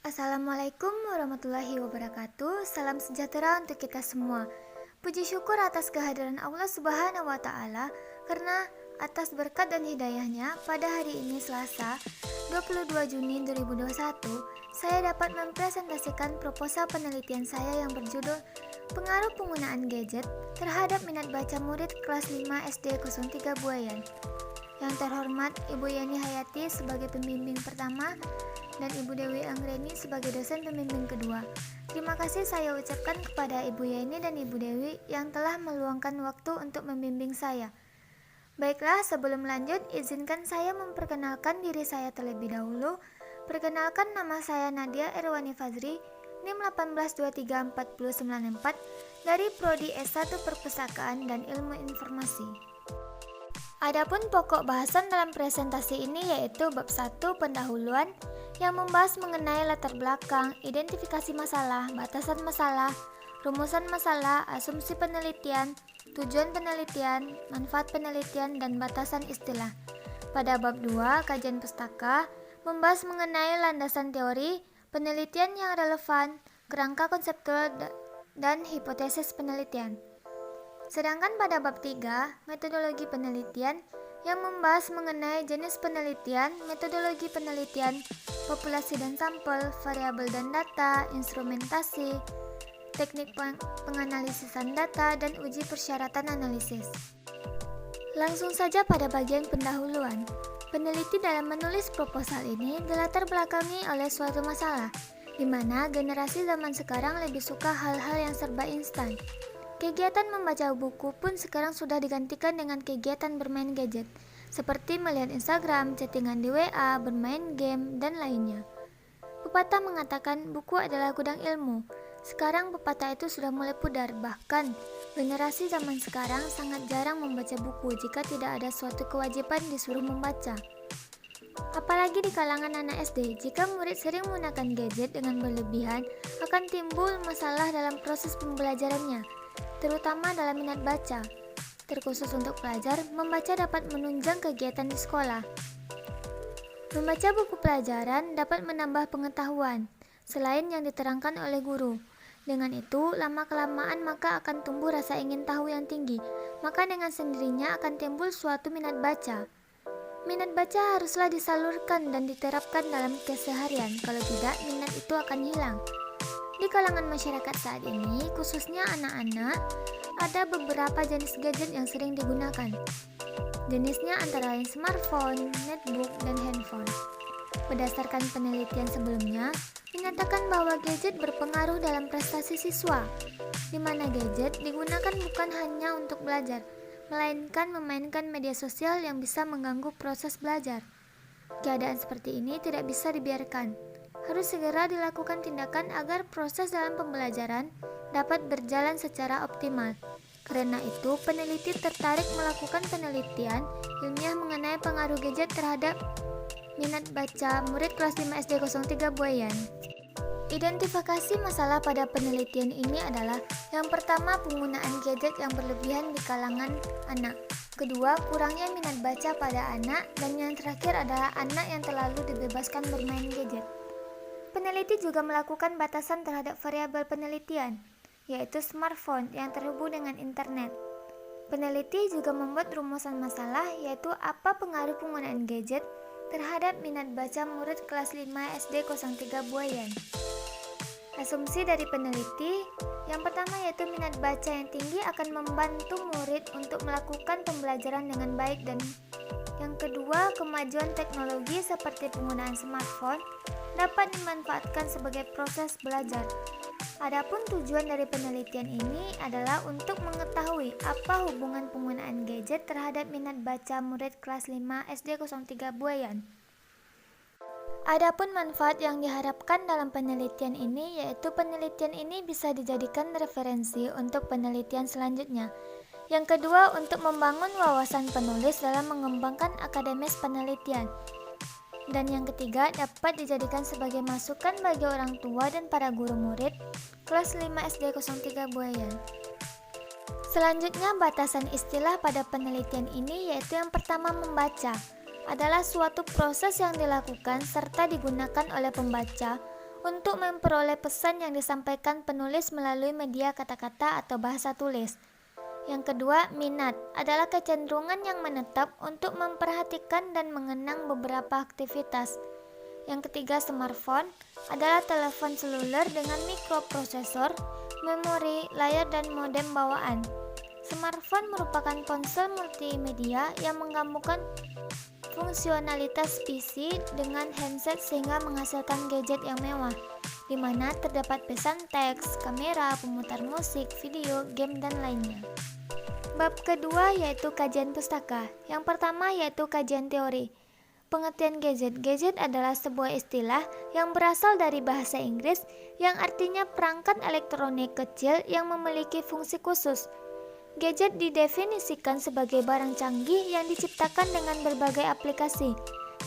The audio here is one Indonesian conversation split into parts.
Assalamualaikum warahmatullahi wabarakatuh. Salam sejahtera untuk kita semua. Puji syukur atas kehadiran Allah Subhanahu wa Ta'ala, karena atas berkat dan hidayahnya pada hari ini Selasa 22 Juni 2021, saya dapat mempresentasikan proposal penelitian saya yang berjudul Pengaruh Penggunaan Gadget Terhadap Minat Baca Murid Kelas 5 SD 03 Buayan. Yang terhormat Ibu Yani Hayati sebagai pembimbing pertama dan Ibu Dewi Anggreni sebagai dosen pembimbing kedua. Terima kasih saya ucapkan kepada Ibu Yani dan Ibu Dewi yang telah meluangkan waktu untuk membimbing saya. Baiklah, sebelum lanjut, izinkan saya memperkenalkan diri saya terlebih dahulu. Perkenalkan, nama saya Nadia Erwani Fazri, NIM 1823494 dari Prodi S1 Perpustakaan dan Ilmu Informasi. Adapun pokok bahasan dalam presentasi ini yaitu bab 1 pendahuluan yang membahas mengenai latar belakang, identifikasi masalah, batasan masalah, rumusan masalah, asumsi penelitian, tujuan penelitian, manfaat penelitian, dan batasan istilah. Pada bab 2 kajian pustaka membahas mengenai landasan teori, penelitian yang relevan, kerangka konseptual, dan hipotesis penelitian. Sedangkan pada bab 3, metodologi penelitian yang membahas mengenai jenis penelitian, metodologi penelitian, populasi dan sampel, variabel dan data, instrumentasi, teknik penganalisisan data, dan uji persyaratan analisis. Langsung saja pada bagian pendahuluan. Peneliti dalam menulis proposal ini dilatar belakangi oleh suatu masalah, di mana generasi zaman sekarang lebih suka hal-hal yang serba instan. Kegiatan membaca buku pun sekarang sudah digantikan dengan kegiatan bermain gadget, seperti melihat Instagram, chattingan di WA, bermain game, dan lainnya. Pepatah mengatakan buku adalah gudang ilmu. Sekarang pepatah itu sudah mulai pudar, bahkan generasi zaman sekarang sangat jarang membaca buku jika tidak ada suatu kewajiban disuruh membaca. Apalagi di kalangan anak SD, jika murid sering menggunakan gadget dengan berlebihan, akan timbul masalah dalam proses pembelajarannya, terutama dalam minat baca. Terkhusus untuk pelajar, membaca dapat menunjang kegiatan di sekolah. Membaca buku pelajaran dapat menambah pengetahuan, selain yang diterangkan oleh guru. Dengan itu, lama-kelamaan maka akan tumbuh rasa ingin tahu yang tinggi, maka dengan sendirinya akan timbul suatu minat baca. Minat baca haruslah disalurkan dan diterapkan dalam keseharian, kalau tidak minat itu akan hilang. Di kalangan masyarakat saat ini, khususnya anak-anak, ada beberapa jenis gadget yang sering digunakan. Jenisnya antara lain smartphone, netbook, dan handphone. Berdasarkan penelitian sebelumnya, menyatakan bahwa gadget berpengaruh dalam prestasi siswa, di mana gadget digunakan bukan hanya untuk belajar, melainkan memainkan media sosial yang bisa mengganggu proses belajar. Keadaan seperti ini tidak bisa dibiarkan. Harus segera dilakukan tindakan agar proses dalam pembelajaran dapat berjalan secara optimal. Karena itu, peneliti tertarik melakukan penelitian ilmiah mengenai pengaruh gadget terhadap minat baca murid kelas 5 SD 03 Buayan. Identifikasi masalah pada penelitian ini adalah yang pertama, penggunaan gadget yang berlebihan di kalangan anak. Kedua, kurangnya minat baca pada anak. Dan yang terakhir adalah anak yang terlalu dibebaskan bermain gadget. Peneliti juga melakukan batasan terhadap variabel penelitian, yaitu smartphone yang terhubung dengan internet. Peneliti juga membuat rumusan masalah, yaitu apa pengaruh penggunaan gadget terhadap minat baca murid kelas 5 SD 03 Buayan. Asumsi dari peneliti, yang pertama yaitu minat baca yang tinggi akan membantu murid untuk melakukan pembelajaran dengan baik, dan yang kedua, kemajuan teknologi seperti penggunaan smartphone dapat dimanfaatkan sebagai proses belajar. Adapun tujuan dari penelitian ini adalah untuk mengetahui apa hubungan penggunaan gadget terhadap minat baca murid kelas 5 SD 03 Buayan. Adapun manfaat yang diharapkan dalam penelitian ini yaitu penelitian ini bisa dijadikan referensi untuk penelitian selanjutnya. Yang kedua, untuk membangun wawasan penulis dalam mengembangkan akademis penelitian. Dan yang ketiga, dapat dijadikan sebagai masukan bagi orang tua dan para guru murid kelas 5 SD 03 Buayan. Selanjutnya, batasan istilah pada penelitian ini yaitu yang pertama, membaca adalah suatu proses yang dilakukan serta digunakan oleh pembaca untuk memperoleh pesan yang disampaikan penulis melalui media kata-kata atau bahasa tulis. Yang kedua, minat adalah kecenderungan yang menetap untuk memperhatikan dan mengenang beberapa aktivitas. Yang ketiga, smartphone adalah telepon seluler dengan mikroprosesor, memori, layar, dan modem bawaan. Smartphone merupakan ponsel multimedia yang menggabungkan fungsionalitas PC dengan handset sehingga menghasilkan gadget yang mewah, di mana terdapat pesan teks, kamera, pemutar musik, video, game, dan lainnya. Bab kedua yaitu kajian pustaka. Yang pertama yaitu kajian teori. Pengertian gadget. Gadget adalah sebuah istilah yang berasal dari bahasa Inggris yang artinya perangkat elektronik kecil yang memiliki fungsi khusus. Gadget didefinisikan sebagai barang canggih yang diciptakan dengan berbagai aplikasi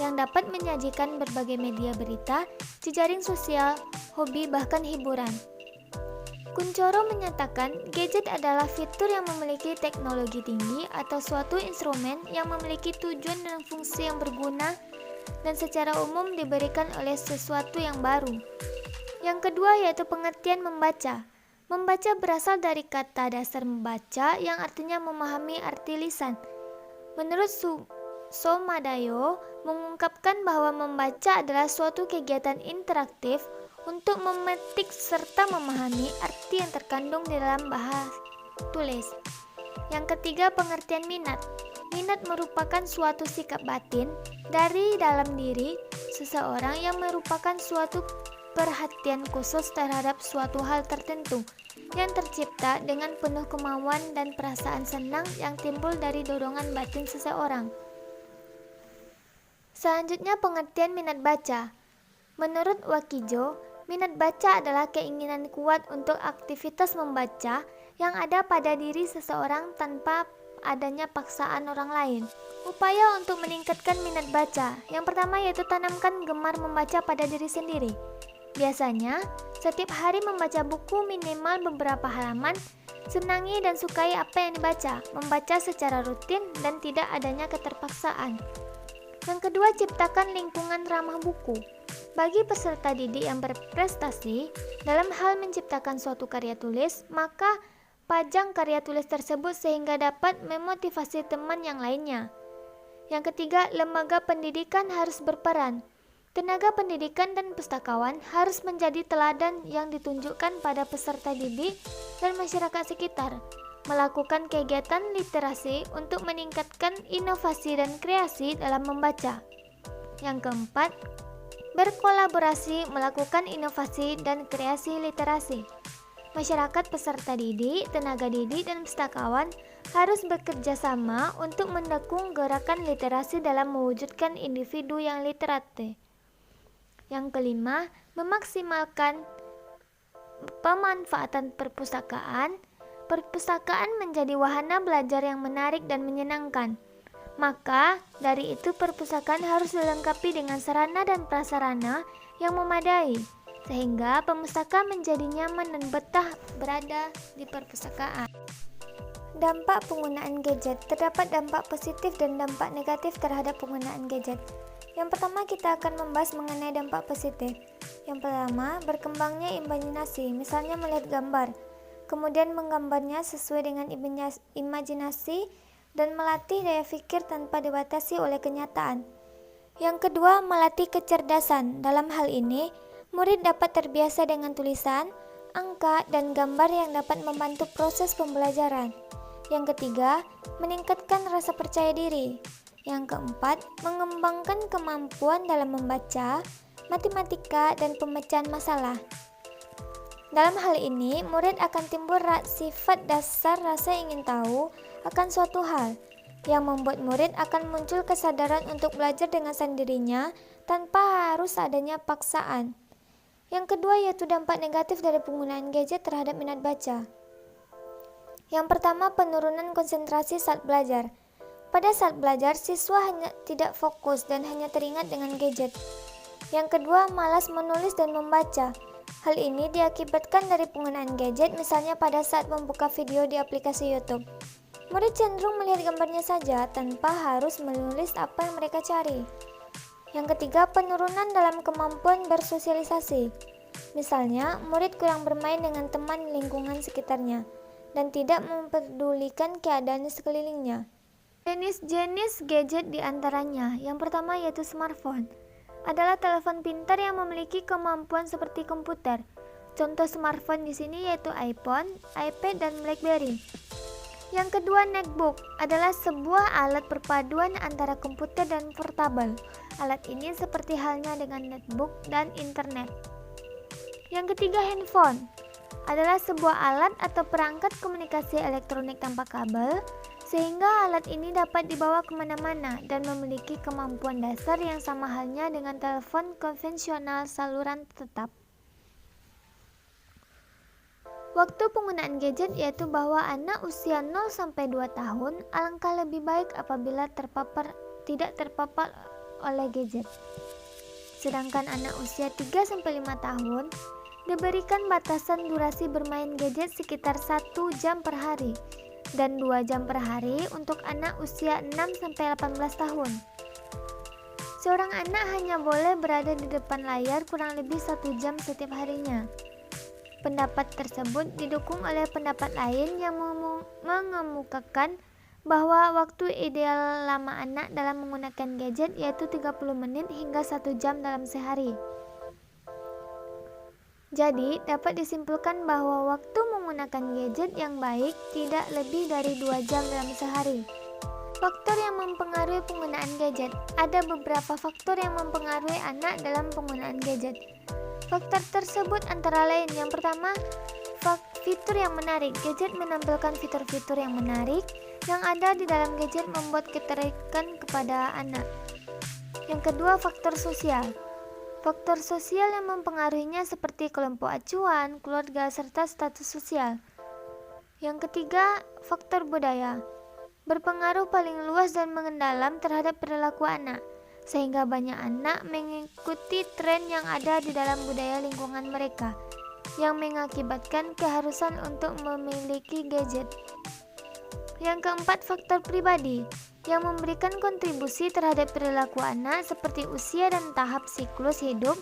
yang dapat menyajikan berbagai media berita, jejaring sosial, hobi, bahkan hiburan. Kuncoro menyatakan gadget adalah fitur yang memiliki teknologi tinggi atau suatu instrumen yang memiliki tujuan dan fungsi yang berguna dan secara umum diberikan oleh sesuatu yang baru. Yang kedua yaitu pengertian membaca. Membaca berasal dari kata dasar membaca yang artinya memahami arti lisan. Menurut Somadayo mengungkapkan bahwa membaca adalah suatu kegiatan interaktif untuk memetik serta memahami arti yang terkandung di dalam bahasa tulis. Yang ketiga, pengertian minat. Minat merupakan suatu sikap batin dari dalam diri seseorang yang merupakan suatu perhatian khusus terhadap suatu hal tertentu yang tercipta dengan penuh kemauan dan perasaan senang yang timbul dari dorongan batin seseorang. Selanjutnya, pengertian minat baca. Menurut Wakijo, minat baca adalah keinginan kuat untuk aktivitas membaca yang ada pada diri seseorang tanpa adanya paksaan orang lain. Upaya untuk meningkatkan minat baca. Yang pertama yaitu tanamkan gemar membaca pada diri sendiri. Biasanya, setiap hari membaca buku minimal beberapa halaman, senangi dan sukai apa yang dibaca, membaca secara rutin dan tidak adanya keterpaksaan. Yang kedua, ciptakan lingkungan ramah buku. Bagi peserta didik yang berprestasi dalam hal menciptakan suatu karya tulis, maka pajang karya tulis tersebut sehingga dapat memotivasi teman yang lainnya. Yang ketiga, lembaga pendidikan harus berperan. Tenaga pendidikan dan pustakawan harus menjadi teladan yang ditunjukkan pada peserta didik dan masyarakat sekitar, melakukan kegiatan literasi untuk meningkatkan inovasi dan kreasi dalam membaca. Yang keempat, berkolaborasi melakukan inovasi dan kreasi literasi. Masyarakat peserta didik, tenaga didik, dan pustakawan harus bekerja sama untuk mendukung gerakan literasi dalam mewujudkan individu yang literate. Yang kelima, memaksimalkan pemanfaatan perpustakaan. Perpustakaan menjadi wahana belajar yang menarik dan menyenangkan. Maka, dari itu perpustakaan harus dilengkapi dengan sarana dan prasarana yang memadai, sehingga pemustaka menjadi nyaman dan betah berada di perpustakaan. Dampak penggunaan gadget. Terdapat dampak positif dan dampak negatif terhadap penggunaan gadget. Yang pertama, kita akan membahas mengenai dampak positif. Yang pertama, berkembangnya imajinasi, misalnya melihat gambar, kemudian menggambarnya sesuai dengan imajinasi dan melatih daya pikir tanpa dibatasi oleh kenyataan. Yang kedua, melatih kecerdasan. Dalam hal ini, murid dapat terbiasa dengan tulisan, angka, dan gambar yang dapat membantu proses pembelajaran. Yang ketiga, meningkatkan rasa percaya diri. Yang keempat, mengembangkan kemampuan dalam membaca, matematika, dan pemecahan masalah. Dalam hal ini, murid akan timbul sifat dasar rasa ingin tahu akan suatu hal, yang membuat murid akan muncul kesadaran untuk belajar dengan sendirinya tanpa harus adanya paksaan. Yang kedua yaitu dampak negatif dari penggunaan gadget terhadap minat baca. Yang pertama, penurunan konsentrasi saat belajar. Pada saat belajar, siswa hanya tidak fokus dan hanya teringat dengan gadget. Yang kedua, malas menulis dan membaca. Hal ini diakibatkan dari penggunaan gadget, misalnya pada saat membuka video di aplikasi YouTube. Murid cenderung melihat gambarnya saja tanpa harus menulis apa yang mereka cari. Yang ketiga, penurunan dalam kemampuan bersosialisasi. Misalnya, murid kurang bermain dengan teman lingkungan sekitarnya dan tidak memperdulikan keadaan sekelilingnya. Jenis-jenis gadget di antaranya, yang pertama yaitu smartphone, adalah telepon pintar yang memiliki kemampuan seperti komputer. Contoh smartphone di sini yaitu iPhone, iPad, dan BlackBerry. Yang kedua, netbook adalah sebuah alat perpaduan antara komputer dan portabel. Alat ini seperti halnya dengan netbook dan internet. Yang ketiga, handphone adalah sebuah alat atau perangkat komunikasi elektronik tanpa kabel, sehingga alat ini dapat dibawa kemana-mana dan memiliki kemampuan dasar yang sama halnya dengan telepon konvensional saluran tetap. Waktu penggunaan gadget yaitu bahwa anak usia 0-2 tahun alangkah lebih baik apabila tidak terpapar oleh gadget. Sedangkan anak usia 3-5 tahun diberikan batasan durasi bermain gadget sekitar 1 jam per hari dan 2 jam per hari untuk anak usia 6-18 tahun. Seorang anak hanya boleh berada di depan layar kurang lebih 1 jam setiap harinya. Pendapat tersebut didukung oleh pendapat lain yang mengemukakan bahwa waktu ideal lama anak dalam menggunakan gadget yaitu 30 menit hingga 1 jam dalam sehari. Jadi, dapat disimpulkan bahwa waktu menggunakan gadget yang baik tidak lebih dari 2 jam dalam sehari. Faktor yang mempengaruhi penggunaan gadget. Ada beberapa faktor yang mempengaruhi anak dalam penggunaan gadget. Faktor tersebut antara lain, yang pertama, fitur yang menarik. Gadget menampilkan fitur-fitur yang menarik yang ada di dalam gadget membuat ketertarikan kepada anak. Yang kedua, faktor sosial. Faktor sosial yang mempengaruhinya seperti kelompok acuan, keluarga, serta status sosial. Yang ketiga, faktor budaya. Berpengaruh paling luas dan mendalam terhadap perilaku anak, sehingga banyak anak mengikuti tren yang ada di dalam budaya lingkungan mereka, yang mengakibatkan keharusan untuk memiliki gadget. Yang keempat, faktor pribadi, yang memberikan kontribusi terhadap perilaku anak seperti usia dan tahap siklus hidup,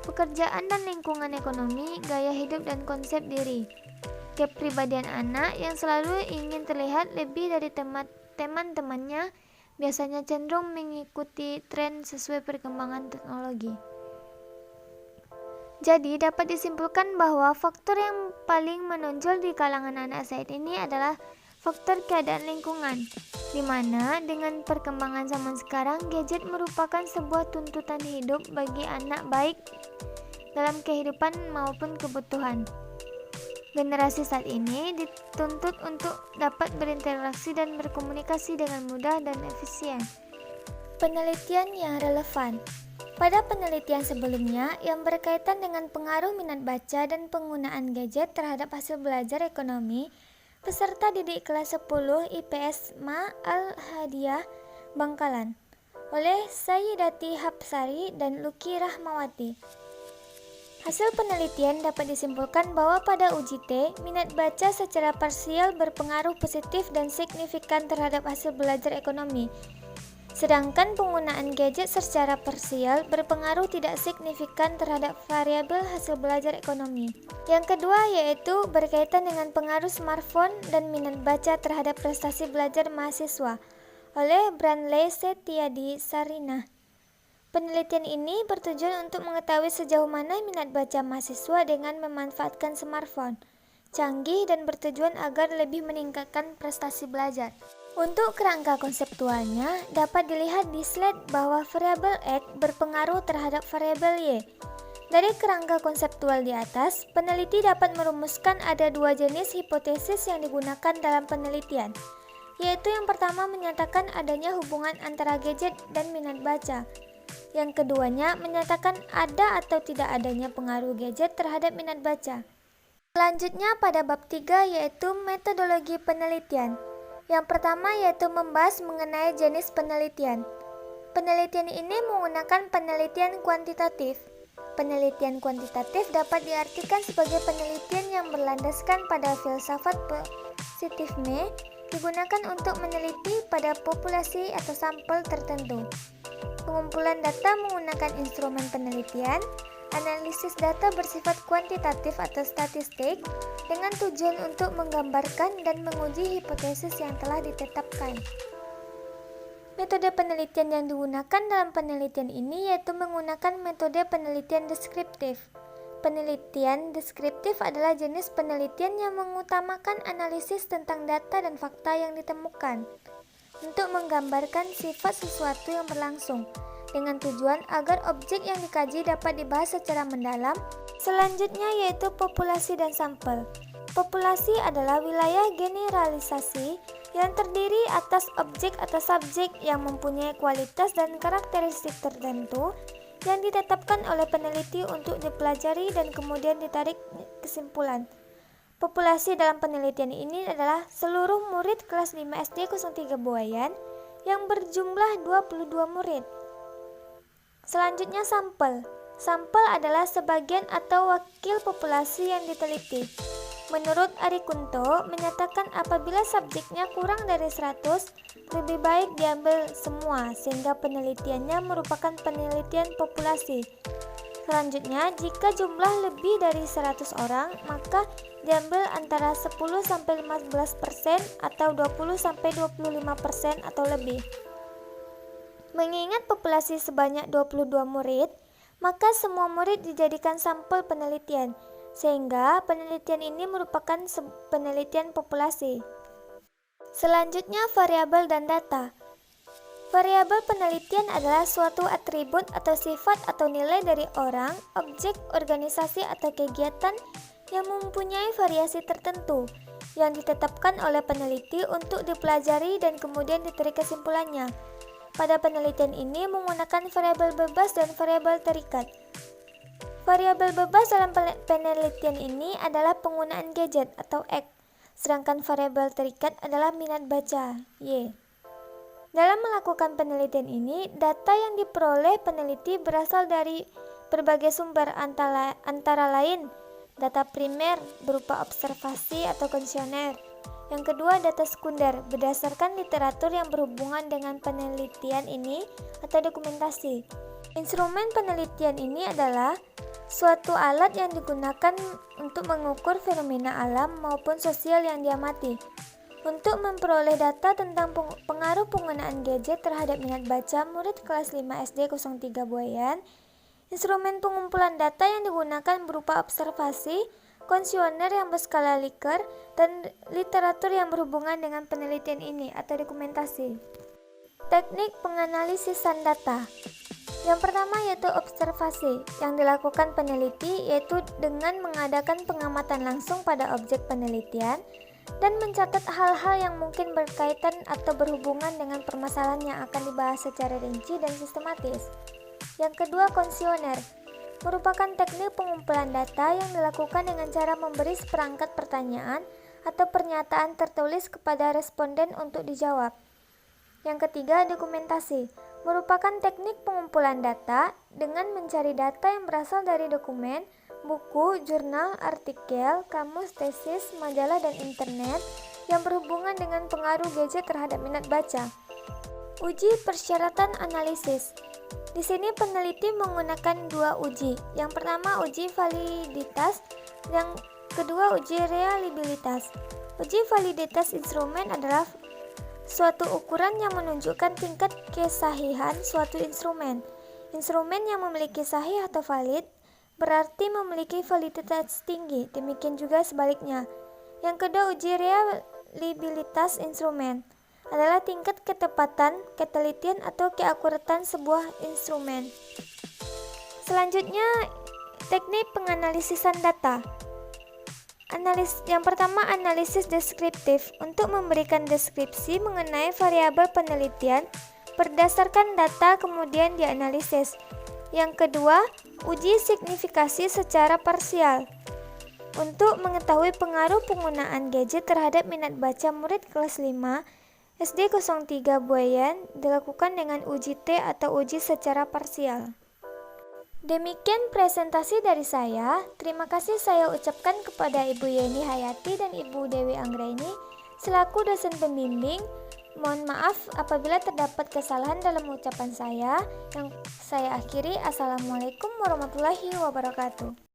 pekerjaan dan lingkungan ekonomi, gaya hidup dan konsep diri. Kepribadian anak yang selalu ingin terlihat lebih dari teman-temannya biasanya cenderung mengikuti tren sesuai perkembangan teknologi. Jadi, dapat disimpulkan bahwa faktor yang paling menonjol di kalangan anak saat ini adalah faktor keadaan lingkungan, di mana dengan perkembangan zaman sekarang, gadget merupakan sebuah tuntutan hidup bagi anak baik dalam kehidupan maupun kebutuhan. Generasi saat ini dituntut untuk dapat berinteraksi dan berkomunikasi dengan mudah dan efisien. Penelitian yang relevan. Pada penelitian sebelumnya yang berkaitan dengan pengaruh minat baca dan penggunaan gadget terhadap hasil belajar ekonomi, peserta didik kelas 10 IPS Ma Al-Hadiyah Bangkalan oleh Sayyidati Hapsari dan Luki Rahmawati. Hasil penelitian dapat disimpulkan bahwa pada uji T, minat baca secara parsial berpengaruh positif dan signifikan terhadap hasil belajar ekonomi. Sedangkan penggunaan gadget secara parsial berpengaruh tidak signifikan terhadap variabel hasil belajar ekonomi. Yang kedua yaitu berkaitan dengan pengaruh smartphone dan minat baca terhadap prestasi belajar mahasiswa oleh Branley Setiadi Sarinah. Penelitian ini bertujuan untuk mengetahui sejauh mana minat baca mahasiswa dengan memanfaatkan smartphone canggih dan bertujuan agar lebih meningkatkan prestasi belajar. Untuk kerangka konseptualnya, dapat dilihat di slide bahwa variabel X berpengaruh terhadap variabel Y. Dari kerangka konseptual di atas, peneliti dapat merumuskan ada 2 jenis hipotesis yang digunakan dalam penelitian, yaitu yang pertama menyatakan adanya hubungan antara gadget dan minat baca. Yang keduanya menyatakan ada atau tidak adanya pengaruh gadget terhadap minat baca. Selanjutnya pada bab 3 yaitu metodologi penelitian. Yang pertama yaitu membahas mengenai jenis penelitian. Penelitian ini menggunakan penelitian kuantitatif. Penelitian kuantitatif dapat diartikan sebagai penelitian yang berlandaskan pada filsafat positifisme, digunakan untuk meneliti pada populasi atau sampel tertentu. Pengumpulan data menggunakan instrumen penelitian, Analisis data bersifat kuantitatif atau statistik dengan tujuan untuk menggambarkan dan menguji hipotesis yang telah ditetapkan. Metode penelitian yang digunakan dalam penelitian ini yaitu menggunakan metode penelitian deskriptif. Penelitian deskriptif adalah jenis penelitian yang mengutamakan analisis tentang data dan fakta yang ditemukan untuk menggambarkan sifat sesuatu yang berlangsung, dengan tujuan agar objek yang dikaji dapat dibahas secara mendalam. Selanjutnya yaitu populasi dan sampel. Populasi adalah wilayah generalisasi yang terdiri atas objek atau subjek yang mempunyai kualitas dan karakteristik tertentu yang ditetapkan oleh peneliti untuk dipelajari dan kemudian ditarik kesimpulan. Populasi dalam penelitian ini adalah seluruh murid kelas 5 SD 03 Buayan yang berjumlah 22 murid. Selanjutnya sampel. Sampel adalah sebagian atau wakil populasi yang diteliti. Menurut Ari Kunto, menyatakan apabila subjeknya kurang dari 100, lebih baik diambil semua sehingga penelitiannya merupakan penelitian populasi. Selanjutnya, jika jumlah lebih dari 100 orang, maka diambil antara 10-15% atau 20-25% atau lebih. Mengingat populasi sebanyak 22 murid, maka semua murid dijadikan sampel penelitian, sehingga penelitian ini merupakan penelitian populasi. Selanjutnya, variabel dan data. Variabel penelitian adalah suatu atribut atau sifat atau nilai dari orang, objek, organisasi atau kegiatan yang mempunyai variasi tertentu yang ditetapkan oleh peneliti untuk dipelajari dan kemudian ditarik kesimpulannya. Pada penelitian ini menggunakan variabel bebas dan variabel terikat. Variabel bebas dalam penelitian ini adalah penggunaan gadget atau X, sedangkan variabel terikat adalah minat baca Y. Dalam melakukan penelitian ini, data yang diperoleh peneliti berasal dari berbagai sumber antara lain data primer berupa observasi atau kuesioner. Yang kedua, data sekunder berdasarkan literatur yang berhubungan dengan penelitian ini atau dokumentasi. Instrumen penelitian ini adalah suatu alat yang digunakan untuk mengukur fenomena alam maupun sosial yang diamati. Untuk memperoleh data tentang pengaruh penggunaan gadget terhadap minat baca murid kelas 5 SD 03 Buayan, instrumen pengumpulan data yang digunakan berupa observasi, kuesioner yang berskala Likert, dan literatur yang berhubungan dengan penelitian ini atau dokumentasi. Teknik penganalisisan data. Yang pertama yaitu observasi, yang dilakukan peneliti yaitu dengan mengadakan pengamatan langsung pada objek penelitian dan mencatat hal-hal yang mungkin berkaitan atau berhubungan dengan permasalahan yang akan dibahas secara rinci dan sistematis. Yang kedua, kuesioner merupakan teknik pengumpulan data yang dilakukan dengan cara memberi seperangkat pertanyaan atau pernyataan tertulis kepada responden untuk dijawab. Yang ketiga, dokumentasi merupakan teknik pengumpulan data dengan mencari data yang berasal dari dokumen, buku, jurnal, artikel, kamus, tesis, majalah, dan internet yang berhubungan dengan pengaruh gadget terhadap minat baca. Uji persyaratan analisis. Di sini peneliti menggunakan dua uji. Yang pertama uji validitas, yang kedua uji reliabilitas. Uji validitas instrumen adalah suatu ukuran yang menunjukkan tingkat kesahihan suatu instrumen. Instrumen yang memiliki sahih atau valid berarti memiliki validitas tinggi, demikian juga sebaliknya. Yang kedua, uji reliabilitas instrumen adalah tingkat ketepatan, ketelitian, atau keakuratan sebuah instrumen. Selanjutnya, teknik penganalisisan data. Yang pertama, analisis deskriptif untuk memberikan deskripsi mengenai variabel penelitian berdasarkan data kemudian dianalisis. Yang kedua, uji signifikasi secara parsial untuk mengetahui pengaruh penggunaan gadget terhadap minat baca murid kelas 5 SD 03 Buayan dilakukan dengan uji T atau uji secara parsial. Demikian presentasi dari saya. Terima kasih saya ucapkan kepada Ibu Yeni Hayati dan Ibu Dewi Anggraini selaku dosen pembimbing Mohon maaf apabila terdapat kesalahan dalam ucapan saya. Yang saya akhiri, Assalamualaikum warahmatullahi wabarakatuh.